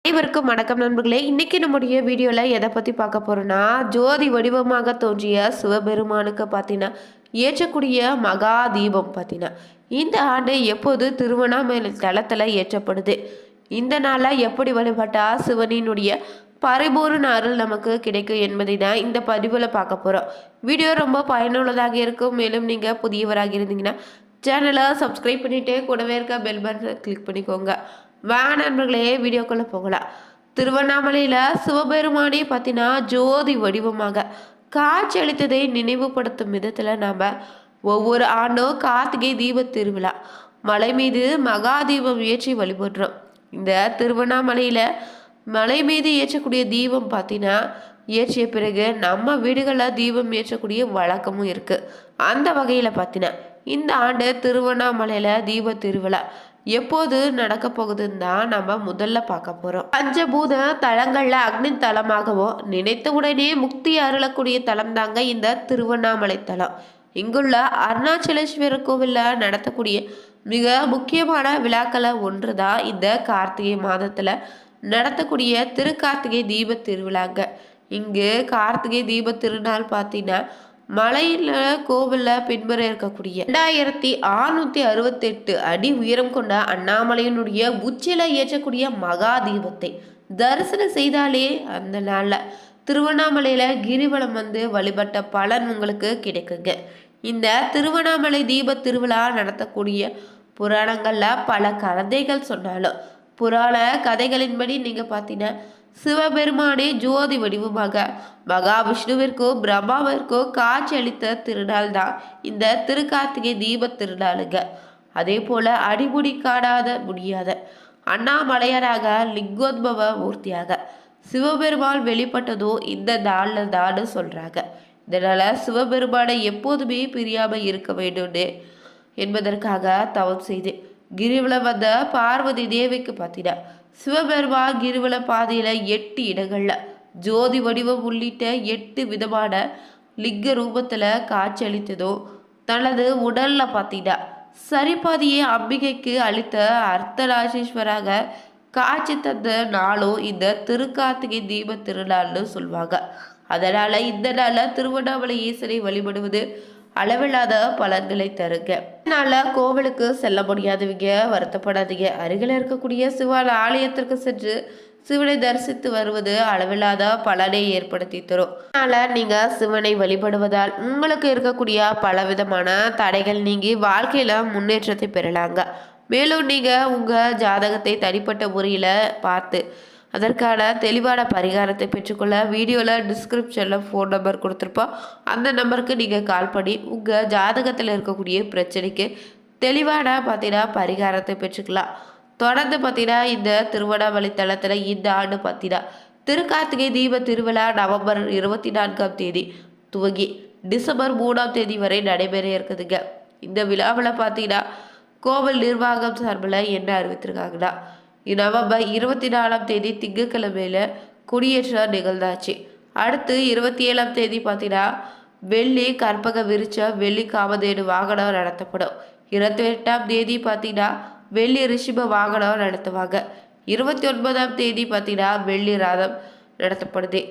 அனைவருக்கும் வணக்கம் நண்பர்களே. இன்னைக்கு நம்முடைய வீடியோவில் எதை பற்றி பார்க்க போகிறோன்னா, ஜோதி வடிவமாக தோன்றிய சிவபெருமானுக்கு பார்த்தீங்கன்னா ஏற்றக்கூடிய மகா தீபம் பார்த்தீங்கன்னா இந்த ஆண்டு எப்போது திருவண்ணாமலை தளத்தில் ஏற்றப்படுது, இந்த நாளில் எப்படி வழிபட்டா சிவனினுடைய பரிபூர்ண அருள் நமக்கு கிடைக்கும் என்பதை தான் இந்த பதிவில் பார்க்க போகிறோம். வீடியோ ரொம்ப பயனுள்ளதாக இருக்கும். மேலும் நீங்கள் புதியவராக இருந்தீங்கன்னா சேனலை சப்ஸ்கிரைப் பண்ணிவிட்டு கூடவே இருக்க பெல் பட்டனை கிளிக் பண்ணிக்கோங்க. நண்பர்களே, வீடியோக்குள்ளே போகலாம். திருவண்ணாமலையில் சிவபெருமானே பார்த்தீங்கன்னா ஜோதி வடிவமாக காட்சி அளித்ததை நினைவுபடுத்தும் விதத்தில் நாம் ஒவ்வொரு ஆண்டும் கார்த்திகை தீப திருவிழா மலை மீது மகா தீபம் ஏற்றி வழிபடுறோம். இந்த திருவண்ணாமலையில் மலை மீது ஏற்றக்கூடிய தீபம் பார்த்தீங்கன்னா ஏற்றிய பிறகு நம்ம வீடுகளில் தீபம் ஏற்றக்கூடிய வழக்கமும் இருக்குது. அந்த வகையில் பார்த்தீங்கன்னா இந்த ஆண்டு திருவண்ணாமலையில் தீப திருவிழா எப்போது நடக்க போகுதுன்னு தான் நம்ம முதல்ல பார்க்க போகிறோம். பஞ்சபூத தலங்களில் அக்னி தலமாகவும் நினைத்த உடனே முக்தி அருளக்கூடிய தலம் தாங்க இந்த திருவண்ணாமலை தலம். இங்குள்ள அருணாச்சலேஸ்வரர் கோவிலில் நடத்தக்கூடிய மிக முக்கியமான விழாக்களை ஒன்று தான் இந்த கார்த்திகை மாதத்தில் நடத்தக்கூடிய திருக்கார்த்திகை தீப திருவிழாங்க. இங்கு கார்த்திகை தீப திருநாள் பார்த்தீங்கன்னா மலையில் கோவிலில் பின்பற இருக்கக்கூடிய 2668 அடி உயரம் கொண்ட அண்ணாமலையினுடைய உச்சில ஏற்றக்கூடிய மகா தீபத்தை தரிசனம் செய்தாலே அந்த நாளில் திருவண்ணாமலையில் கிரிவலம் வந்து வழிபட்ட பலன் உங்களுக்கு கிடைக்குங்க. இந்த திருவண்ணாமலை தீப திருவிழா நடத்தக்கூடிய புராணங்களில் பல கதைகள் சொன்னாலும் புராண கதைகளின்படி நீங்கள் பார்த்தீங்கன்னா சிவபெருமானே ஜோதி வடிவமாக மகாவிஷ்ணுவிற்கோ பிரம்மாவிற்கோ காட்சி அளித்த திருநாள் தான் இந்த திருக்கார்த்திகை தீப திருநாளுங்க. அதே போல அடிமுடி காணாத முடியாத அண்ணாமலையராக லிங்கோத்பவ மூர்த்தியாக சிவபெருமான் வெளிப்பட்டதோ இந்த நாளில் தான் சொல்றாங்க. இதனால சிவபெருமானை எப்போதுமே பிரியாம இருக்க வேண்டும் என்பதற்காக தவம் செய்து கிரிவலம் வந்த பார்வதி தேவிக்கு பார்த்தீங்கன்னா சிவபெருமான் கிரிவல பாதையில 8 இடங்கள்ல ஜோதி வடிவம் உள்ளிட்ட 8 விதமான லிங்க ரூபத்துல காட்சி அளித்ததும் தனது உடல்ல பார்த்தீங்கன்னா சரிபாதியை அம்பிகைக்கு அளித்த அர்த்தராஜேஸ்வராக காட்சி தந்த நாளும் இந்த திருக்கார்த்திகை தீப திருநாள்னு சொல்லுவாங்க. அதனால இந்த நாள்ல திருவண்ணாமலை ஈசனை வழிபடுவது அளவில்லாத பலன்களை தருங்க. இதனால கோவிலுக்கு செல்ல முடியாதவங்க வருத்தப்படாதீங்க. அருகில் இருக்கக்கூடிய சிவன் ஆலயத்திற்கு சென்று சிவனை தரிசித்து வருவது அளவில்லாத பலனை ஏற்படுத்தி தரும். அதனால நீங்க சிவனை வழிபடுவதால் உங்களுக்கு இருக்கக்கூடிய பலவிதமான தடைகள் நீங்கி வாழ்க்கையில முன்னேற்றத்தை பெறலாங்க. மேலும் நீங்க உங்க ஜாதகத்தை தனிப்பட்ட முறையில பார்த்து அதற்கான தெளிவான பரிகாரத்தை பெற்றுக்கொள்ள வீடியோவில் டிஸ்கிரிப்ஷனில் ஃபோன் நம்பர் கொடுத்துருப்போம். அந்த நம்பருக்கு நீங்கள் கால் பண்ணி உங்கள் ஜாதகத்தில் இருக்கக்கூடிய பிரச்சனைக்கு தெளிவான பார்த்தீங்கன்னா பரிகாரத்தை பெற்றுக்கலாம். தொடர்ந்து பார்த்தீங்கன்னா இந்த திருவண்ணாமலை தளத்தில் இந்த ஆண்டு பார்த்தீங்கன்னா திருக்கார்த்திகை தீப திருவிழா நவம்பர் 24ஆம் தேதி துவங்கி டிசம்பர் 3ஆம் தேதி வரை நடைபெற இருக்குதுங்க. இந்த விழாவில் பார்த்தீங்கன்னா கோவில் நிர்வாகம் சார்பில் என்ன அறிவித்திருக்காங்கன்னா நவம்பர் 24ஆம் தேதி திங்கட்கிழமையில கொடியேற்றம் நிகழ்ந்தாச்சு. அடுத்து 27ஆம் தேதி பார்த்தீங்கன்னா வெள்ளி கற்பக விரிச்ச வெள்ளி காமதேனு வாகனம் நடத்தப்படும். 28ஆம் தேதி பார்த்தீங்கன்னா வெள்ளி ரிஷிப வாகனம் நடத்துவாங்க. 29ஆம் தேதி பார்த்தீங்கன்னா வெள்ளி ரதம் நடத்தப்படுது.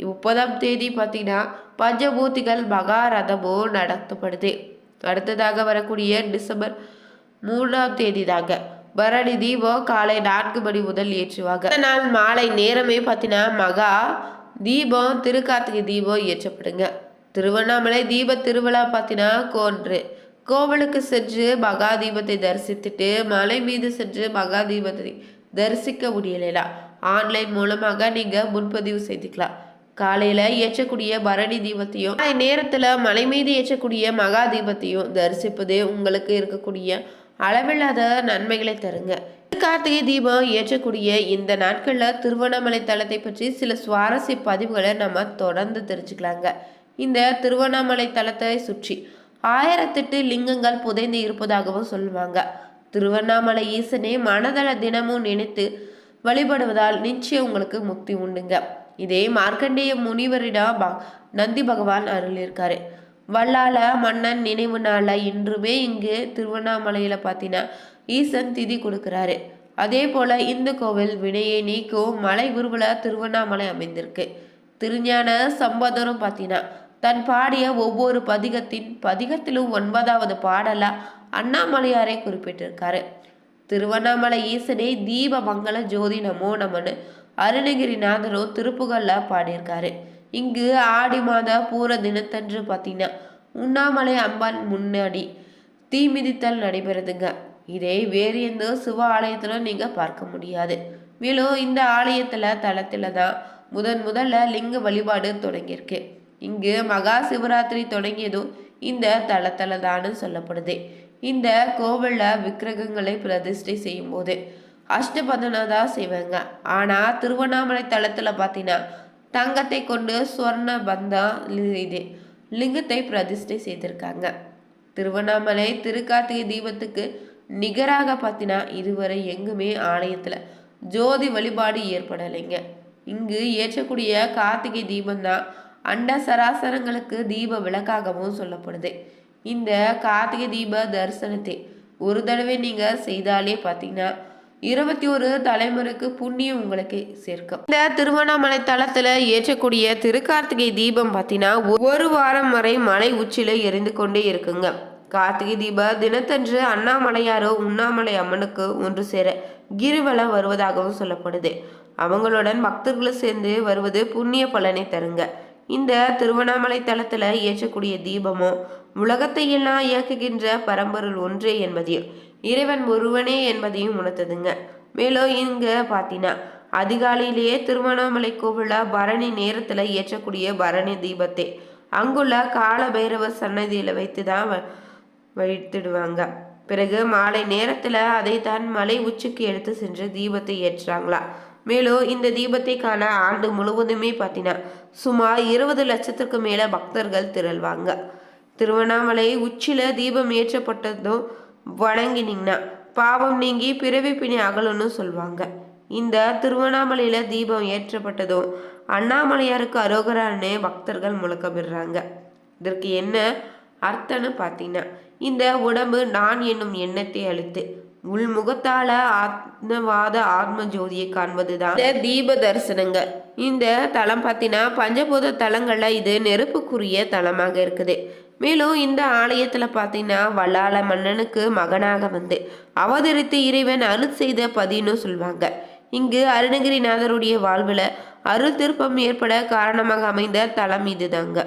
30ஆம் தேதி பார்த்தீங்கன்னா பஞ்சபூத்திகள் மகா ரதமும் நடத்தப்படுது. அடுத்ததாக வரக்கூடிய டிசம்பர் 3ஆம் தேதி தாங்க பரணி தீபம் காலை 4 மணி முதல் ஏற்றுவாங்க. நாள் மாலை நேரமே பார்த்தீங்கன்னா மகா தீபம் திருக்கார்த்திகை தீபம் ஏற்றப்படுங்க. திருவண்ணாமலை தீப திருவிழா பார்த்தீங்கன்னா கோவிலுக்கு சென்று மகா தீபத்தை தரிசித்துட்டு மலை மீது சென்று மகா தீபத்தை தரிசிக்க முடியலையா ஆன்லைன் மூலமாக நீங்க முன்பதிவு செய்துக்கலாம். காலையில ஏற்றக்கூடிய பரணி தீபத்தையும் நேரத்துல மலை மீது ஏற்றக்கூடிய மகா தீபத்தையும் தரிசிப்பது உங்களுக்கு இருக்கக்கூடிய அளவில்லாத நன்மைகளை தருங்க. கார்த்திகை தீபம் ஏற்றக்கூடிய இந்த நாட்களில் திருவண்ணாமலை தலத்தை பற்றி சில சுவாரஸ்ய பதிவுகளை நம்ம தொடர்ந்து தெரிஞ்சுக்கலாங்க. இந்த திருவண்ணாமலை தலத்தை சுற்றி 1008 லிங்கங்கள் புதைந்து இருப்பதாகவும் சொல்லுவாங்க. திருவண்ணாமலை ஈசனே மனதள தினமும் நினைத்து வழிபடுவதால் நிச்சயம் உங்களுக்கு முக்தி உண்டுங்க. இதே மார்க்கண்டேய முனிவரிடம் நந்தி பகவான் அருள் இருக்காரு. வல்லால மன்னன் நினைவு நாள இன்றுமே இங்கு திருவண்ணாமலையில பார்த்தீங்கன்னா ஈசன் திதி கொடுக்குறாரு. அதே போல இந்த கோவில் வினையை நீக்கும் மலை உருவல திருவண்ணாமலை அமைந்திருக்கு. திருஞான சம்பந்தரும் பார்த்தீங்கன்னா தன் பாடிய ஒவ்வொரு பதிகத்திலும் 9வது பாடலா அண்ணாமலையாரை குறிப்பிட்டிருக்காரு. திருவண்ணாமலை ஈசனை தீப மங்கள ஜோதி நமோ நமன்னு அருணகிரிநாதரும் திருப்புகள்ல பாடியிருக்காரு. இங்கு ஆடி மாத பூர தினத்தன்று பார்த்தீங்கன்னா உண்ணாமலை அம்பாள் முன்னாடி தீ மிதித்தல் நடைபெறுதுங்க. இதை வேறு எந்த சிவ ஆலயத்துல நீங்க பார்க்க முடியாது. மேலும் இந்த தலத்துல தான் முதல்ல லிங்க வழிபாடு தொடங்கியிருக்கு. இங்கு மகா சிவராத்திரி தொடங்கியதும் இந்த தளத்துல தான்னு சொல்லப்படுது. இந்த கோவில்ல விக்கிரகங்களை பிரதிஷ்டை செய்யும் போது அஷ்டபந்தனா தான் செய்வாங்க. ஆனா திருவண்ணாமலை தளத்துல பார்த்தீங்கன்னா தங்கத்தை கொண்டு சொர்ண பந்தா இது லிங்கத்தை பிரதிஷ்டை செய்திருக்காங்க. திருவண்ணாமலை திருக்கார்த்திகை தீபத்துக்கு நிகராக பார்த்தீங்கன்னா இதுவரை எங்குமே ஆலயத்துல ஜோதி வழிபாடு ஏற்படலைங்க. இங்கு ஏற்றக்கூடிய கார்த்திகை தீபம் தான் அண்ட சராசரங்களுக்கு தீப விளக்காகவும் சொல்லப்படுது. இந்த கார்த்திகை தீப தரிசனத்தை ஒரு தடவை நீங்க செய்தாலே பார்த்தீங்கன்னா 21 தலைமுறைக்கு புண்ணியம் உங்களுக்கு சேர்க்கும். இந்த திருவண்ணாமலை தளத்துல ஏற்றக்கூடிய திருக்கார்த்திகை தீபம் பார்த்தீங்கன்னா ஒரு வாரம் வரை மலை உச்சியில எரிந்து கொண்டே இருக்குங்க. கார்த்திகை தீப தினத்தன்று அண்ணாமலையாரோ உண்ணாமலை அம்மனுக்கு ஒன்று சேர கிரிவலம் வருவதாகவும் சொல்லப்படுது. அவங்களுடன் பக்தர்களும் சேர்ந்து வருவது புண்ணிய பலனை தருங்க. இந்த திருவண்ணாமலை தளத்துல ஏற்றக்கூடிய தீபமோ உலகத்தை எல்லாம் இயக்குகின்ற பரம்பொருள் ஒன்றே என்பதையும் இறைவன் ஒருவனே என்பதையும் உணர்த்துதுங்க. மேலும் இங்க பார்த்தீங்கன்னா அதிகாலையிலேயே திருவண்ணாமலை கோவில பரணி நேரத்துல ஏற்றக்கூடிய பரணி தீபத்தை அங்குள்ள கால பைரவர் சன்னதியில வைத்துதான் வைத்திடுவாங்க. பிறகு மாலை நேரத்துல அதை தான் மலை உச்சிக்கு எடுத்து சென்று தீபத்தை ஏற்றாங்களா. மேலும் இந்த தீபத்தை காண ஆண்டு முழுவதுமே பார்த்தீங்கன்னா சுமார் 20 லட்சத்துக்கு மேல பக்தர்கள் திரள்வாங்க. திருவண்ணாமலை உச்சியில தீபம் ஏற்றப்பட்டதும் வணங்கினீங்கன்னா பாவம் நீங்கி பிறவி பிணி அகலும்னு சொல்லுவாங்க. இந்த திருவண்ணாமலையில தீபம் ஏற்றப்பட்டதும் அண்ணாமலையாருக்கு அரோகரான்னு பக்தர்கள் முழக்கமிடுறாங்க. இதற்கு என்ன அர்த்தம்னு பார்த்தீங்கன்னா இந்த உடம்பு நான் என்னும் எண்ணத்தை அழித்து உள்முகத்தால ஆத்மவாத ஆத்ம ஜோதியை காண்பதுதான் தீப தரிசனங்க. இந்த தலம் பார்த்தீங்கன்னா பஞ்சபூத தலங்கள்ல இது நெருப்புக்குரிய தலமாக இருக்குது. மேலும் இந்த ஆலயத்துல பார்த்தீங்கன்னா வல்லாள மன்னனுக்கு மகனாக வந்து அவதரித்து இறைவன் அருள் செய்த பதின்னு சொல்லுவாங்க. இங்கு அருணகிரிநாதருடைய வாழ்வுல அருள் திருப்பம் ஏற்பட காரணமாக அமைந்த தலம் இதுதாங்க.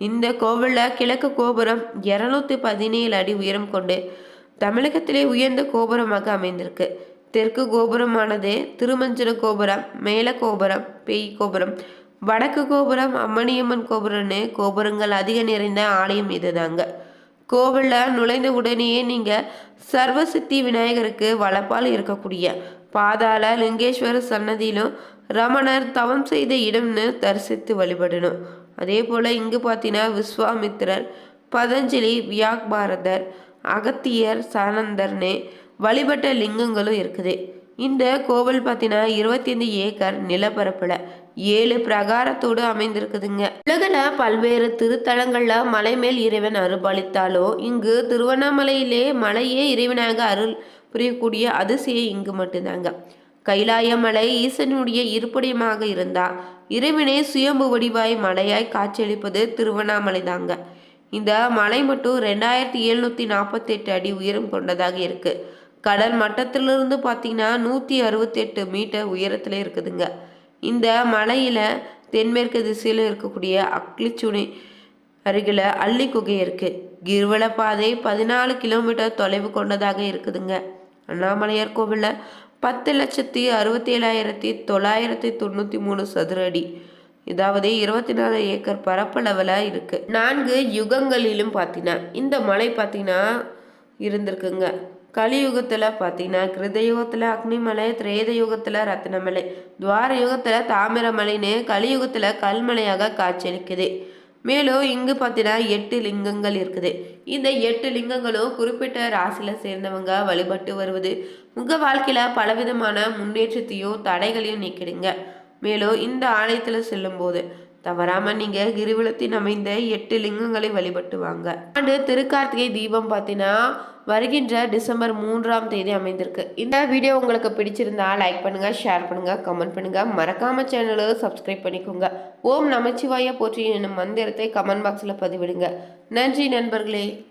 இந்த கோவில்ல கிழக்கு கோபுரம் 217 அடி உயரம் கொண்டு தமிழகத்திலே உயர்ந்த கோபுரமாக அமைந்திருக்கு. தெற்கு கோபுரமானது திருமஞ்சன கோபுரம், மேல கோபுரம், பேய் கோபுரம், வடக்கு கோபுரம், அம்மணியம்மன் கோபுரம்னு கோபுரங்கள் அதிக நிறைந்த ஆலயம் இதுதாங்க. கோவில்ல நுழைந்த உடனேயே நீங்க சர்வசித்தி விநாயகருக்கு வலப்பால் இருக்கக்கூடிய பாதாள லிங்கேஸ்வர சன்னதியிலும் ரமணர் தவம் செய்த இடம்னு தரிசித்து வழிபடணும். அதே போல இங்கு பார்த்தீங்கன்னா விஸ்வாமித்திரர், பதஞ்சலி, வியாக்பாரதர், அகத்தியர், சானந்தர்னு வழிபட்ட லிங்கங்களும் இருக்குது. இந்த கோவில் பார்த்தீங்கன்னா 25 ஏக்கர் நிலப்பரப்புல 7 பிரகாரத்தோடு அமைந்திருக்குதுங்க. உலகில பல்வேறு திருத்தலங்கள்ல மலை மேல் இறைவன் அருள்பாலித்தாலோ இங்கு திருவண்ணாமலையிலே மலையே இறைவனாக அருள் புரியக்கூடிய அதிசயம் இங்கு மட்டும்தாங்க. கைலாய மலை ஈசனுடைய இருப்பிடமாக இருந்தா இறைவனே சுயம்பு வடிவாய் மலையாய் காட்சியளிப்பது திருவண்ணாமலை தாங்க. இந்த மலை மட்டும் 2748 அடி உயரம் கொண்டதாக இருக்கு. கடல் மட்டத்திலிருந்து பார்த்தீங்கன்னா 168 மீட்டர் உயரத்துல இருக்குதுங்க. இந்த மலையில தென்மேற்கு திசையில இருக்கக்கூடிய அக்லிச்சுனை அருகில அள்ளி குகை இருக்கு. கிரிவல பாதை 14 கிலோமீட்டர் தொலைவு கொண்டதாக இருக்குதுங்க. அண்ணாமலையார் கோவில்ல 10,67,993 சதுர அடி, இதாவது 24 ஏக்கர் பரப்பளவில் இருக்கு. 4 யுகங்களிலும் பார்த்தீங்கன்னா இந்த மலை பார்த்தீங்கன்னா இருந்திருக்குங்க. கலியுகத்தில் பார்த்தீங்கன்னா கிருதயுகத்தில் அக்னிமலை, திரேத யுகத்தில் ரத்னமலை, துவார யுகத்தில் தாமிரமலைன்னு கலியுகத்தில் கல்மலையாக காட்சியளிக்குது. மேலும் இங்கு பார்த்தீங்கன்னா 8 லிங்கங்கள் இருக்குது. இந்த 8 லிங்கங்களும் குறிப்பிட்ட ராசியில சேர்ந்தவங்க வழிபட்டு வருவது உங்க வாழ்க்கையில பலவிதமான முன்னேற்றத்தையும் தடைகளையும் நீக்கிடுங்க. மேலும் இந்த ஆலயத்துல செல்லும் போது தவறாம நீங்க கிரிவலத்தின் அமைந்த 8 லிங்கங்களை வழிபட்டு வாங்க. ஆண்டு திருக்கார்த்திகை தீபம் பார்த்தீங்கன்னா வருகின்ற டிசம்பர் 3ஆம் தேதி அமைந்திருக்கு. இந்த வீடியோ உங்களுக்கு பிடிச்சிருந்தா லைக் பண்ணுங்க, ஷேர் பண்ணுங்க, கமெண்ட் பண்ணுங்க. மறக்காம சேனலை சப்ஸ்கிரைப் பண்ணிக்கோங்க. ஓம் நமச்சிவாய போற்றி என்னும் மந்திரத்தை கமெண்ட் பாக்ஸ்ல பதிவிடுங்க. நன்றி நண்பர்களே.